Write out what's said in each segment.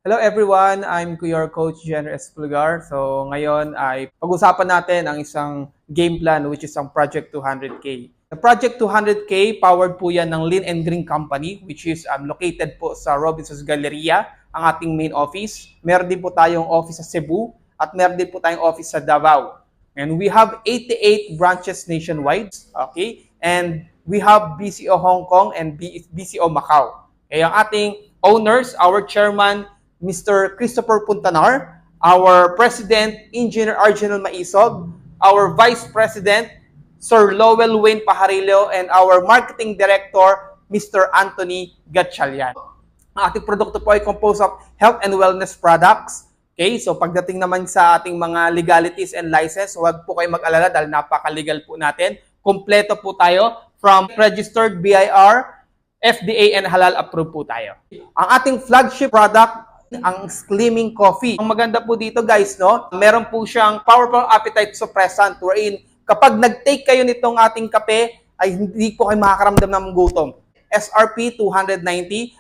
Hello everyone, I'm your coach Jenner Espulgar. So ngayon ay pag-usapan natin ang isang game plan which is ang Project 200K. The Project 200K, powered po yan ng Lean and Green Company which is located po sa Robinsons Galleria, ang ating main office. Meron din po tayong office sa Cebu at meron din po tayong office sa Davao. And we have 88 branches nationwide, okay? And we have BCO Hong Kong and BCO Macau. Okay, ang ating owners, our chairman, Mr. Christopher Puntanar, our President, Engineer Arjunal Maisog, our Vice President, Sir Lowell Wayne Pajarillo, and our Marketing Director, Mr. Anthony Gatchalian. Ang ating produkto po ay composed of health and wellness products. Okay, so pagdating naman sa ating mga legalities and license, huwag po kayo mag-alala dahil napaka-legal po natin. Kompleto po tayo from registered BIR, FDA, and halal approved po tayo. Ang ating flagship product, ang Slimming Coffee. Ang maganda po dito guys, no? Meron po siyang powerful appetite suppressant wherein kapag nag-take kayo nitong ating kape, ay hindi po kayo makakaramdam ng gutom. SRP 290.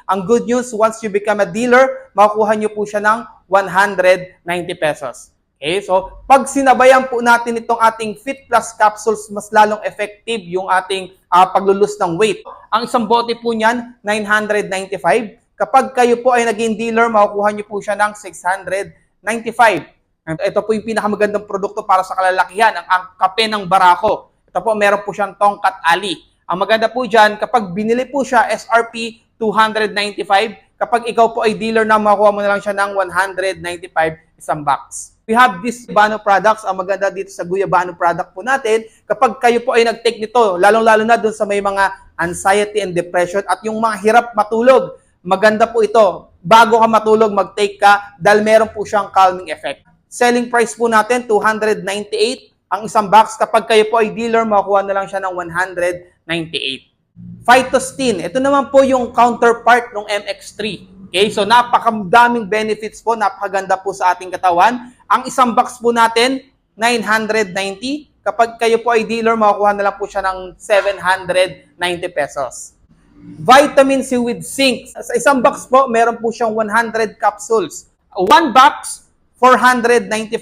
Ang good news, once you become a dealer, makukuha nyo po siya ng 190 pesos. Okay, so pag sinabayan po natin itong ating Fit Plus capsules, mas lalong effective yung ating paglulus ng weight. Ang isang bote po niyan, 995. Kapag kayo po ay naging dealer, makukuha nyo po siya ng 695. Ito po yung pinakamagandang produkto para sa kalalakihan, ang kape ng Barako. Ito po, meron po siyang Tongkat Ali. Ang maganda po dyan, kapag binili po siya, SRP 295. Kapag ikaw po ay dealer na, makukuha mo na lang siya ng 195 isang box. We have this Guyabano products. Ang maganda dito sa Guyabano product po natin, kapag kayo po ay nag-take nito, lalong-lalo na dun sa may mga anxiety and depression at yung mga hirap matulog, maganda po ito. Bago ka matulog, mag-take ka dahil meron po siyang calming effect. Selling price po natin, 298 ang isang box. Kapag kayo po ay dealer, makukuha na lang siya ng 198. Phytostin, ito naman po yung counterpart ng MX3. Okay, so napakadaming benefits po, napakaganda po sa ating katawan. Ang isang box po natin, 990. Kapag kayo po ay dealer, makukuha na lang po siya ng 790 pesos. Vitamin C with zinc. Sa isang box po, meron po siyang 100 capsules. One box, 495.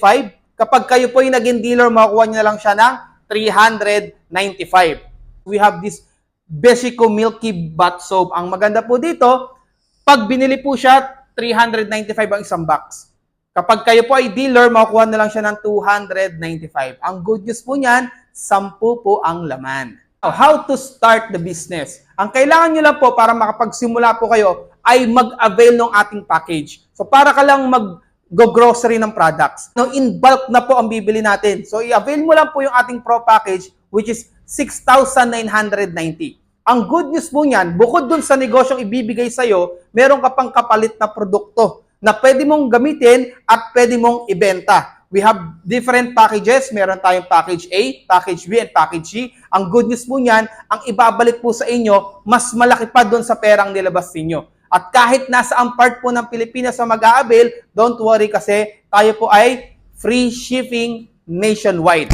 Kapag kayo po yung naging dealer, makukuha nyo na lang siya ng 395. We have this Besico Milky Bath Soap. Ang maganda po dito, pag binili po siya, 395 ang isang box. Kapag kayo po ay dealer, makukuha na lang siya ng 295. Ang good news po niyan, 10 po ang laman. How to start the business. Ang kailangan nyo lang po para makapagsimula po kayo ay mag-avail ng ating package. So para ka lang mag-grocery ng products. No, in bulk na po ang bibili natin. So i-avail mo lang po yung ating pro package which is 6,990. Ang good news po niyan, bukod dun sa negosyong ibibigay sa'yo, meron ka pang kapalit na produkto na pwede mong gamitin at pwede mong ibenta. We have different packages. Meron tayong package A, package B, and package C. Ang good news po niyan, ang ibabalik po sa inyo, mas malaki pa doon sa perang nilabas ninyo. At kahit nasa ang part po ng Pilipinas sa mag-aabil, don't worry kasi tayo po ay free shipping nationwide.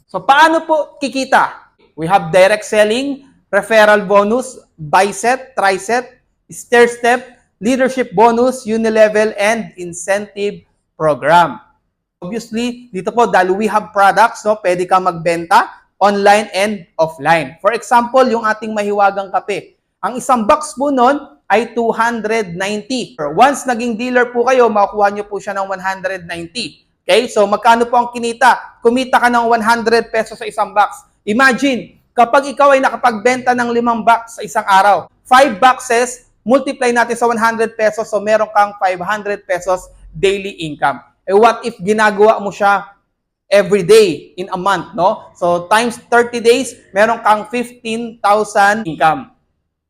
So paano po kikita? We have direct selling, referral bonus, buy set, try set, stair step, leadership bonus, unilevel, and incentive program. Obviously, dito po, dahil we have products, no, pwede kang magbenta online and offline. For example, yung ating mahiwagang kape. Ang isang box po nun ay 290. Once naging dealer po kayo, makukuha nyo po siya ng 190. Okay? So, magkano po ang kinita? Kumita ka ng 100 pesos sa isang box. Imagine, kapag ikaw ay nakapagbenta ng 5 box sa isang araw, 5 boxes, multiply natin sa 100 pesos, so meron kang 500 pesos daily income. Eh what if ginagawa mo siya every day in a month, no? So times 30 days, meron kang 15,000 income.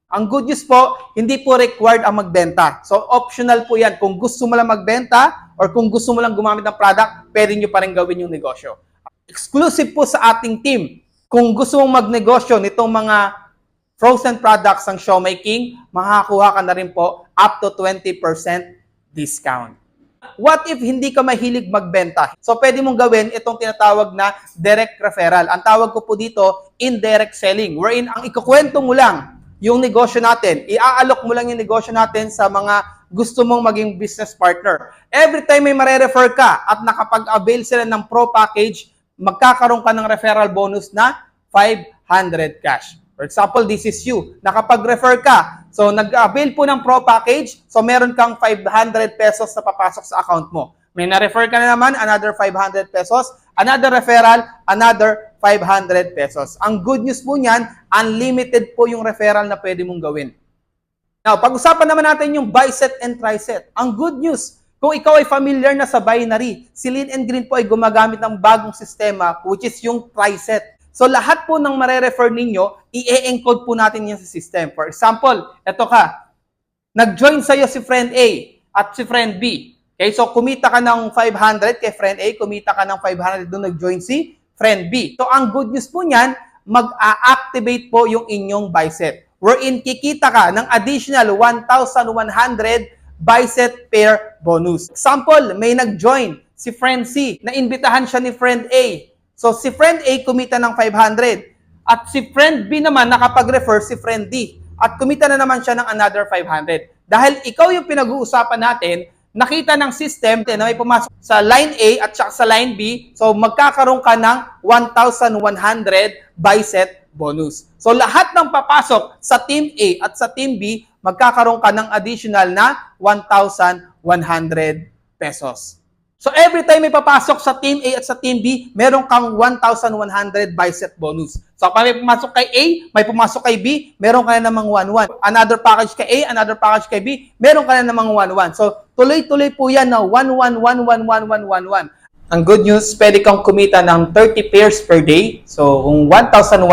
Ang good news po, hindi po required ang magbenta. So optional po yan. Kung gusto mo lang magbenta or kung gusto mo lang gumamit ng product, pwede nyo pa rin gawin yung negosyo. Exclusive po sa ating team. Kung gusto mong magnegosyo nitong mga frozen products ng Showmaking, makakakuha ka na rin po up to 20% discount. What if hindi ka mahilig magbenta? So, pwede mong gawin itong tinatawag na direct referral. Ang tawag ko po dito, indirect selling. Wherein, ang ikukwento mo lang yung negosyo natin. I-aalok mo lang yung negosyo natin sa mga gusto mong maging business partner. Every time may mare-refer ka at nakapag-avail sila ng pro package, magkakaroon ka ng referral bonus na 500 cash. For example, this is you. Nakapag-refer ka. So, nag-avail po ng pro package. So, meron kang 500 pesos na papasok sa account mo. May na-refer ka na naman, another 500 pesos. Another referral, another 500 pesos. Ang good news po niyan, unlimited po yung referral na pwede mong gawin. Now, pag-usapan naman natin yung buy set and try set. Ang good news, kung ikaw ay familiar na sa binary, si Lean & Green po ay gumagamit ng bagong sistema, which is yung try set. So, lahat po ng mare-refer ninyo, i-encode po natin yan sa system. For example, eto ka, nag-join sa'yo si friend A at si friend B. Okay, so kumita ka ng 500 kay friend A, kumita ka ng 500 doon nag-join si friend B. So, ang good news po niyan, mag-a-activate po yung inyong buy set. Wherein kikita ka ng additional 1,100 buy set pair bonus. Example, may nag-join si friend C, na-imbitahan siya ni friend A. So, si friend A kumita ng 500. At si friend B naman nakapag-refer si friend D. At kumita na naman siya ng another 500. Dahil ikaw yung pinag-uusapan natin, nakita ng system na may pumasok sa line A at saka sa line B. So, magkakaroon ka ng 1,100 buy set bonus. So, lahat ng papasok sa Team A at sa Team B, magkakaroon ka ng additional na 1,100 pesos. So, every time may papasok sa Team A at sa Team B, meron kang 1,100 buy set bonus. So, pag may pumasok kay A, may pumasok kay B, meron ka na namang 1,1. Another package kay A, another package kay B, meron ka na namang 1,1. So, tuloy-tuloy po yan na 1,1, 1,1, 1,1, 1,1. Ang good news, pwede kang kumita ng 30 pairs per day. So, kung 1,100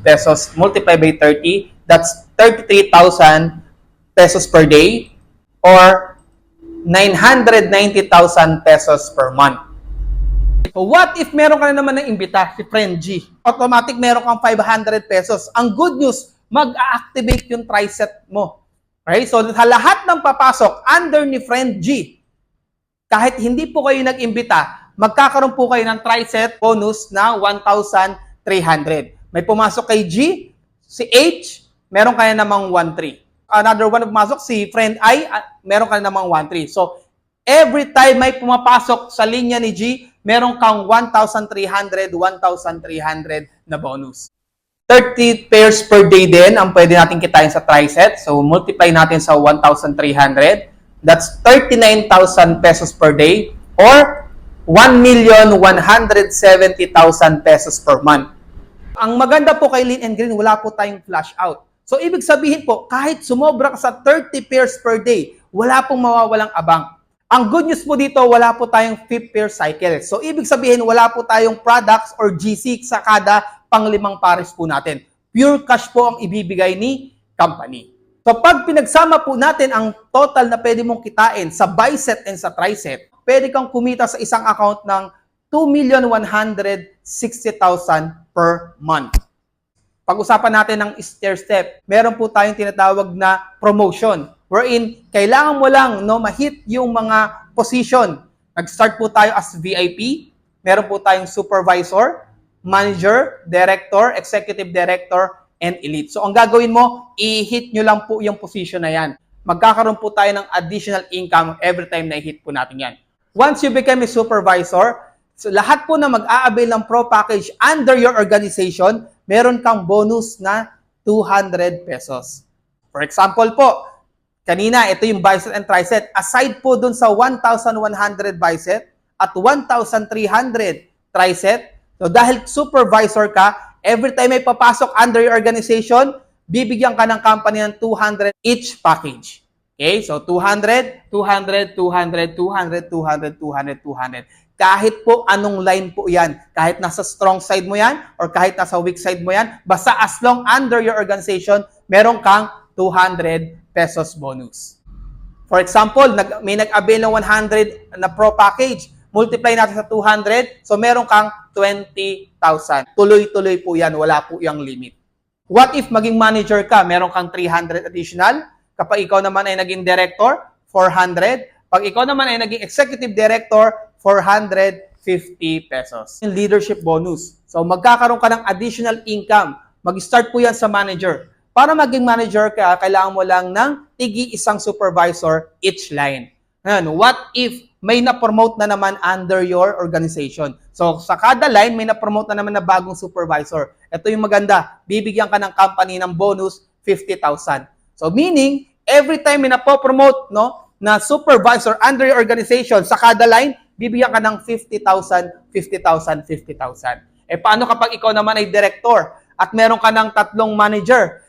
pesos multiplied by 30, that's 33,000 pesos per day or 990,000 pesos per month. So what if meron ka na naman ng imbita, si friend G? Automatic meron kang 500 pesos. Ang good news, mag-activate yung tri-set mo. Okay? So sa lahat ng papasok under ni friend G, kahit hindi po kayo nag-imbita, magkakaroon po kayo ng tri-set bonus na 1,300. May pumasok kay G, si H, meron ka na namang 1,300. Another one na pumasok, si friend I, meron ka na namang 1,300. So, every time may pumapasok sa linya ni G, meron kang 1,300 na bonus. 30 pairs per day din ang pwede natin kitain sa tri-set. So, multiply natin sa 1,300. That's 39,000 pesos per day or 1,170,000 pesos per month. Ang maganda po kay Lean & Green, wala po tayong flash out. So, ibig sabihin po, kahit sumobra ka sa 30 pairs per day, wala pong mawawalang abang. Ang good news po dito, wala po tayong 5 pair cycle. So, ibig sabihin, wala po tayong products or GC sa kada pang-5 pares po natin. Pure cash po ang ibibigay ni company. So, pag pinagsama po natin ang total na pwede mong kitain sa buy set and sa try set, pwede kang kumita sa isang account ng 2,160,000 per month. Pag-usapan natin ng stair-step, meron po tayong tinatawag na promotion wherein kailangan mo lang ma-hit yung mga position. Nag-start po tayo as VIP, meron po tayong supervisor, manager, director, executive director, and elite. So, ang gagawin mo, i-hit nyo lang po yung position na yan. Magkakaroon po tayo ng additional income every time na i-hit po natin yan. Once you become a supervisor, so lahat po na mag-a-avail ng pro package under your organization, meron kang bonus na 200 pesos. For example po, kanina, ito yung buy set and try set. Aside po dun sa 1,100 buy set at 1,300 try set, so dahil supervisor ka, every time may papasok under your organization, bibigyan ka ng company ng 200 each package. Okay? So 200, 200, 200, 200, 200, 200, 200. Kahit po anong line po yan, kahit nasa strong side mo yan or kahit nasa weak side mo yan, basta as long under your organization, meron kang 200 pesos bonus. For example, may nag-avail ng 100 na pro package, multiply natin sa 200, so meron kang 20,000. Tuloy-tuloy po yan, wala po yung limit. What if maging manager ka, meron kang 300 additional, kapag ikaw naman ay naging director, 400, pag ikaw naman ay naging executive director, 450 pesos. Yung leadership bonus. So, magkakaroon ka ng additional income. Mag-start po yan sa manager. Para maging manager ka, kailangan mo lang ng isang supervisor each line. Ngayon, what if may na-promote na naman under your organization? So, sa kada line, may na-promote na naman na bagong supervisor. Ito yung maganda. Bibigyan ka ng company ng bonus, 50,000. So, meaning, every time may na-promote, no, na supervisor under your organization, sa kada line, bibigyan ka ng 50,000, 50,000, 50,000. Paano kapag ikaw naman ay director at meron ka ng 3 manager?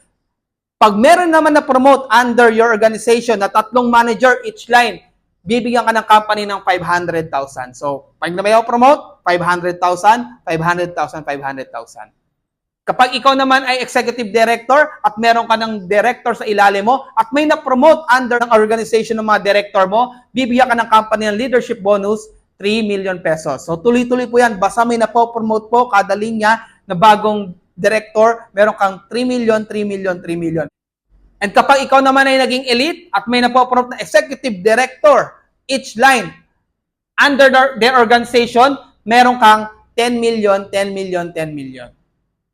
Pag meron naman na promote under your organization na 3 manager each line, bibigyan ka ng company ng 500,000. So, pag na may promote, 500,000, 500,000, 500,000. Kapag ikaw naman ay executive director at meron ka ng director sa ilalim mo at may na-promote under ng organization ng mga director mo, bibigyan ka ng company ng leadership bonus, 3 million pesos. So, tuloy-tuloy po yan. Basta may na-promote po kada linya na bagong director, meron kang 3 million, 3 million, 3 million. And kapag ikaw naman ay naging elite at may napopromote na executive director, each line, under their organization, meron kang 10 million, 10 million, 10 million.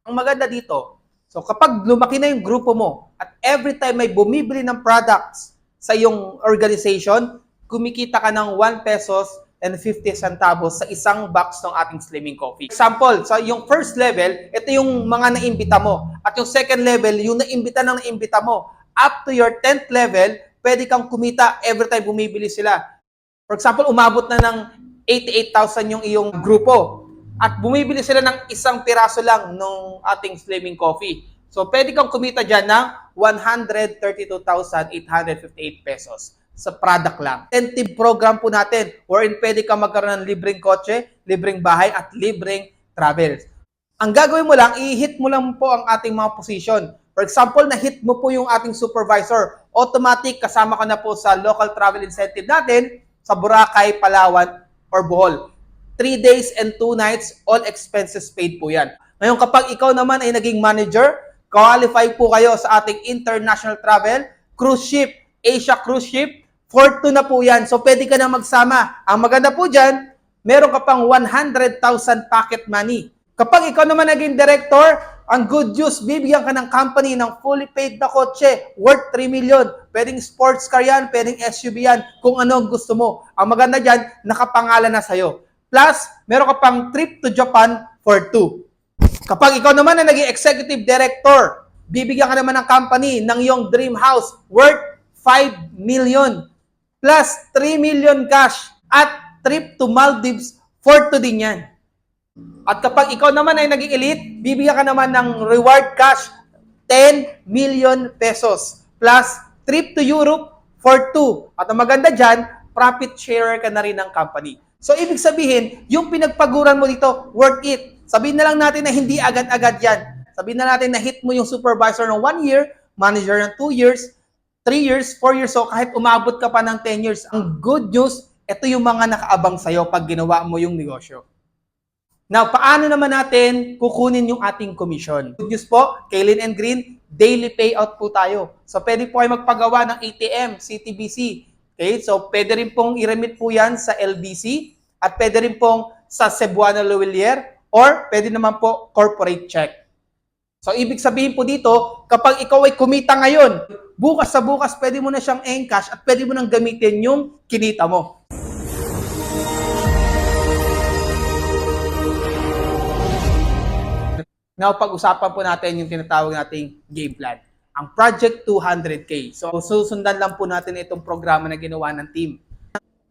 Ang maganda dito, so kapag lumaki na yung grupo mo at every time may bumibili ng products sa iyong organization, kumikita ka ng 1 pesos and 50 centavos sa isang box ng ating slimming coffee. Example, sa yung first level, ito yung mga naimbita mo. At yung second level, yung naimbita mo. Up to your 10th level, pwede kang kumita every time bumibili sila. For example, umabot na ng 88,000 yung iyong grupo. At bumibili sila ng isang piraso lang ng ating slimming coffee. So, pwede kang kumita dyan ng 132,858 pesos. Sa product lang. Incentive program po natin wherein pwede ka magkaroon ng libreng kotse, libreng bahay, at libreng travel. Ang gagawin mo lang, i-hit mo lang po ang ating mga position. For example, na-hit mo po yung ating supervisor. Automatic, kasama ka na po sa local travel incentive natin sa Boracay, Palawan, or Bohol. 3 days and 2 nights, all expenses paid po yan. Ngayon, kapag ikaw naman ay naging manager, qualify po kayo sa ating international travel, cruise ship, Asia cruise ship, 4-2 na po yan. So, pwede ka na magsama. Ang maganda po dyan, meron ka pang 100,000 pocket money. Kapag ikaw naman naging director, ang good news, bibigyan ka ng company ng fully paid na kotse worth 3 million. Pwedeng sports car yan, pwedeng SUV yan, kung ano ang gusto mo. Ang maganda dyan, nakapangalan na sa'yo. Plus, meron ka pang trip to Japan for 2. Kapag ikaw naman na naging executive director, bibigyan ka naman ng company ng iyong dream house worth 5 million. Plus 3 million cash at trip to Maldives for 2 din yan. At kapag ikaw naman ay naging elite, bibigyan ka naman ng reward cash 10 million pesos plus trip to Europe for 2. At ang maganda dyan, profit sharer ka na rin ng company. So, ibig sabihin, yung pinagpaguran mo dito, worth it. Sabihin na lang natin na hindi agad-agad yan. Sabihin na natin na hit mo yung supervisor ng 1 year, manager ng 2 years, 3 years, 4 years, so kahit umabot ka pa ng 10 years, ang good news, ito yung mga nakaabang sa'yo pag ginawa mo yung negosyo. Now, paano naman natin kukunin yung ating commission? Good news po, kay Lin & Green, daily payout po tayo. So, pwede po kayo magpagawa ng ATM, CTBC. Okay? So, pwede rin pong i-remit po yan sa LBC at pwede rin pong sa Cebuana Lhuillier or pwede naman po corporate check. So, ibig sabihin po dito, kapag ikaw ay kumita ngayon, bukas sa bukas, pwede mo na siyang encash at pwede mo nang gamitin yung kinita mo. Now, pag-usapan po natin yung tinatawag nating game plan. Ang Project 200K. So, susundan lang po natin itong programa na ginawa ng team.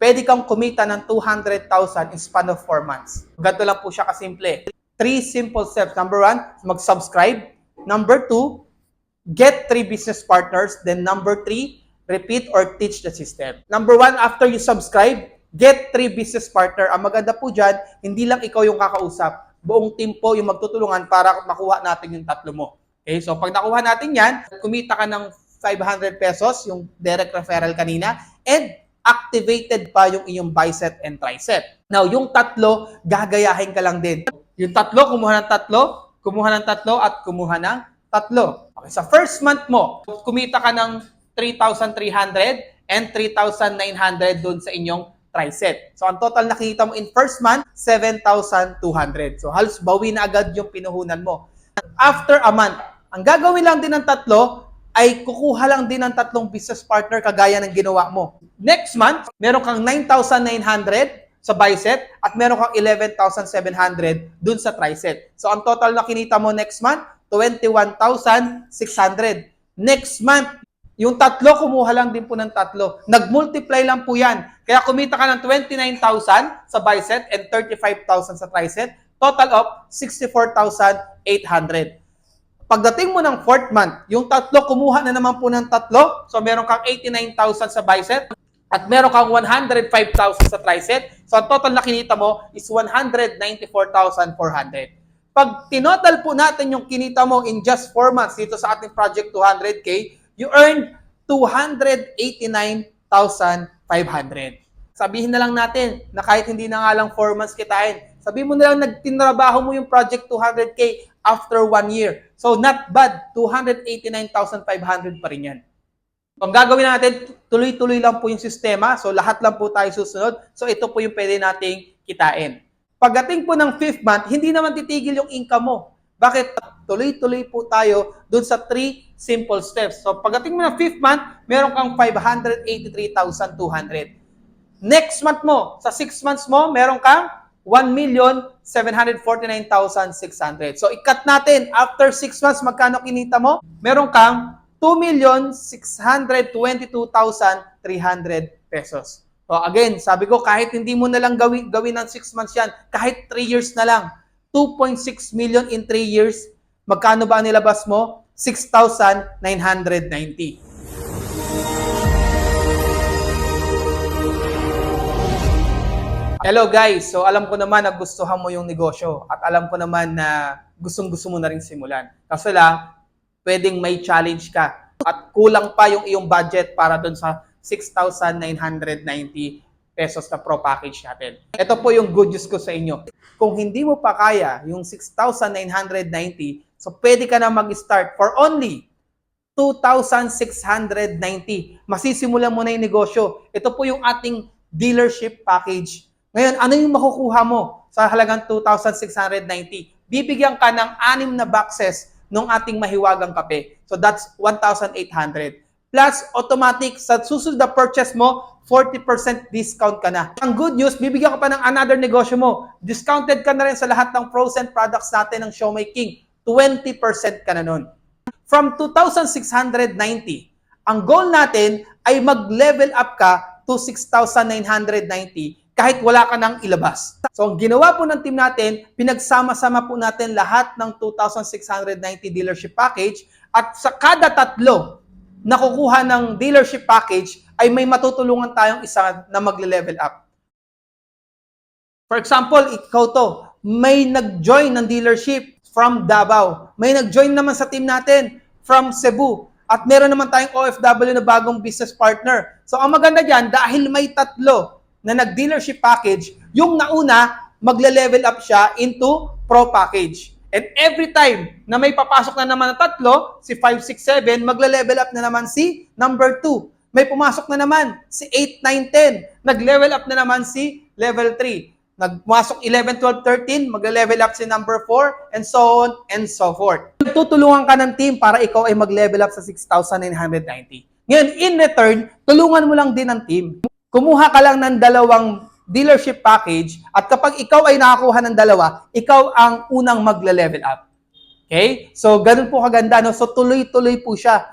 Pwede kang kumita ng 200,000 in span of 4 months. Ganito lang po siya kasimple. 3 simple steps. Number 1, mag-subscribe. Number 2, get 3 business partners. Then number 3, repeat or teach the system. Number 1, after you subscribe, get 3 business partner. Ang maganda po dyan, hindi lang ikaw yung kakausap. Buong team po yung magtutulungan para makuha natin yung 3 mo. Okay, so pag nakuha natin yan, kumita ka ng 500 pesos, yung direct referral kanina, and activated pa yung iyong bicep and tricep. Now, yung 3, gagayahin ka lang din. Yung 3, kumuha ng 3, kumuha ng 3, at kumuha ng 3. Okay, sa first month mo, kumita ka ng 3,300 and 3,900 doon sa inyong tricep. So, ang total nakikita mo in first month, 7,200. So, halos bawi na agad yung pinuhunan mo. After a month, Ang gagawin lang din ng tatlo ay kukuha lang din ng tatlong business partner kagaya ng ginawa mo. Next month, meron kang 9,900 sa buy set at meron kang 11,700 dun sa try set. So ang total na kinita mo next month, 21,600. Next month, yung tatlo, kumuha lang din po ng tatlo. Nag-multiply lang po yan. Kaya kumita ka ng 29,000 sa buy set and 35,000 sa try set. Total of 64,800. Pagdating mo ng fourth month, yung tatlo, kumuha na naman po ng tatlo. So, meron kang 89,000 sa buy set at meron kang 105,000 sa try set. So, ang total na kinita mo is 194,400. Pag tinotal po natin yung kinita mo in just 4 months dito sa ating Project 200K, you earned 289,500. Sabihin na lang natin na kahit hindi na nga lang 4 months kitain, sabihin mo na lang nagtinrabaho mo yung Project 200K after 1 year. So, not bad. 289,500 pa rin yan. Ang gagawin natin, tuloy-tuloy lang po yung sistema. So, lahat lang po tayo susunod. So, ito po yung pwede nating kitain. Pagdating po ng 5th month, hindi naman titigil yung income mo. Bakit? Tuloy-tuloy po tayo dun sa 3 simple steps. So, pagdating mo ng 5th month, meron kang 583,200. Next month mo, sa 6 months mo, meron kang 1,749,600. So, ikat natin. After 6 months, magkano kinita mo? Meron kang 2,622,300 pesos. So, again, sabi ko, kahit hindi mo na lang gawin ng 6 months yan, kahit 3 years na lang, 2.6 million in 3 years, magkano ba ang nilabas mo? 6,990. Hello guys, so alam ko naman na gustuhan mo yung negosyo at alam ko naman na gustong-gusto mo na rin simulan. Kaso lang, pwedeng may challenge ka at kulang pa yung iyong budget para dun sa 6,990 pesos na pro package natin. Ito po yung good news ko sa inyo. Kung hindi mo pa kaya yung 6,990, so pwede ka na mag-start for only 2,690. Masisimulan mo na yung negosyo. Ito po yung ating dealership package. Ngayon, ano yung makukuha mo sa halagang 2,690? Bibigyan ka ng 6 na boxes ng ating mahiwagang kape. So that's 1,800. Plus, automatic, sa susunod na purchase mo, 40% discount ka na. Ang good news, bibigyan ka pa ng another negosyo mo. Discounted ka na rin sa lahat ng frozen products natin ng Showmaking. 20% ka na nun. From 2,690, ang goal natin ay mag-level up ka to 6,990 kahit wala ka nang ilabas. So, ang ginawa po ng team natin, pinagsama-sama po natin lahat ng 2,690 dealership package at sa kada tatlo na kukuha ng dealership package ay may matutulungan tayong isa na magle-level up. For example, ikaw to, may nag-join ng dealership from Davao. May nag-join naman sa team natin from Cebu. At meron naman tayong OFW na bagong business partner. So, ang maganda dyan, dahil may tatlo na nag-dealership package, yung nauna, magle-level up siya into pro package. And every time na may papasok na naman na tatlo, si 5, 6, 7, magle-level up na naman si number 2. May pumasok na naman si 8, 9, 10. Nag-level up na naman si level 3. Nagpumasok 11, 12, 13, magle-level up si number 4, and so on and so forth. Tutulungan ka ng team para ikaw ay mag-level up sa 6,990. Ngayon, in return, tulungan mo lang din ng team. Kumuha ka lang ng 2 dealership package at kapag ikaw ay nakakuha ng 2, ikaw ang unang magle-level up. Okay? So, ganun po kaganda. No? So, tuloy-tuloy po siya.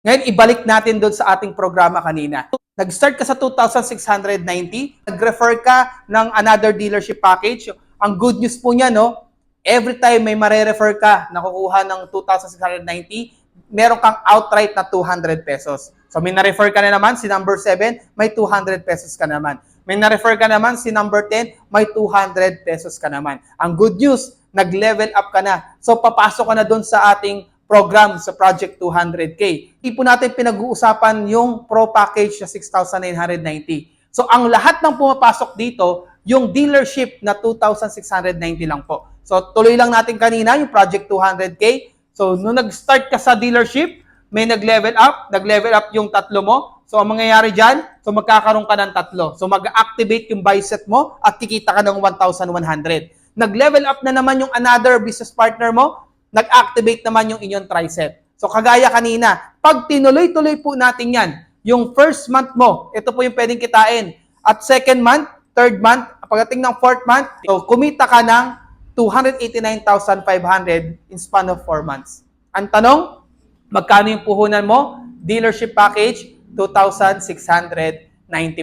Ngayon, ibalik natin doon sa ating programa kanina. Nag-start ka sa 2,690, nag-refer ka ng another dealership package. Ang good news po niya, no? Every time may mare-refer ka na kukuha ng 2,690, meron kang outright na 200 pesos. So, may na-refer ka na naman, si number 7, may 200 pesos ka naman. May na-refer ka naman, si number 10, may 200 pesos ka naman. Ang good news, nag-level up ka na. So, papasok ka na doon sa ating program sa Project 200K. Hindi po natin pinag-uusapan yung pro package na 6,990. So, ang lahat ng pumapasok dito, yung dealership na 2,690 lang po. So, tuloy lang natin kanina yung Project 200K. So, nung nag-start ka sa dealership, may nag-level up yung tatlo mo. So, ang mangyayari dyan, so magkakaroon ka ng tatlo. So, mag-activate yung buy set mo at kikita ka ng 1,100. Nag-level up na naman yung another business partner mo. nag-activate naman yung inyong tricep. So kagaya kanina, pag tinuloy-tuloy po natin yan, yung first month mo, ito po yung pwedeng kitain. At second month, third month, pagdating ng fourth month, so kumita ka ng 289,500 in span of 4 months. Ang tanong, magkano yung puhunan mo? Dealership package, 2,690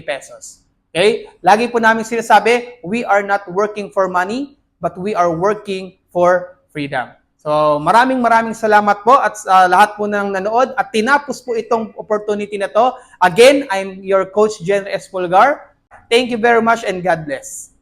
pesos. Okay? Lagi po namin sinasabi, we are not working for money, but we are working for freedom. So, maraming salamat po at lahat po ng nanood at tinapos po itong opportunity na to. Again, I'm your Coach Jen S. Pulgar. Thank you very much and God bless.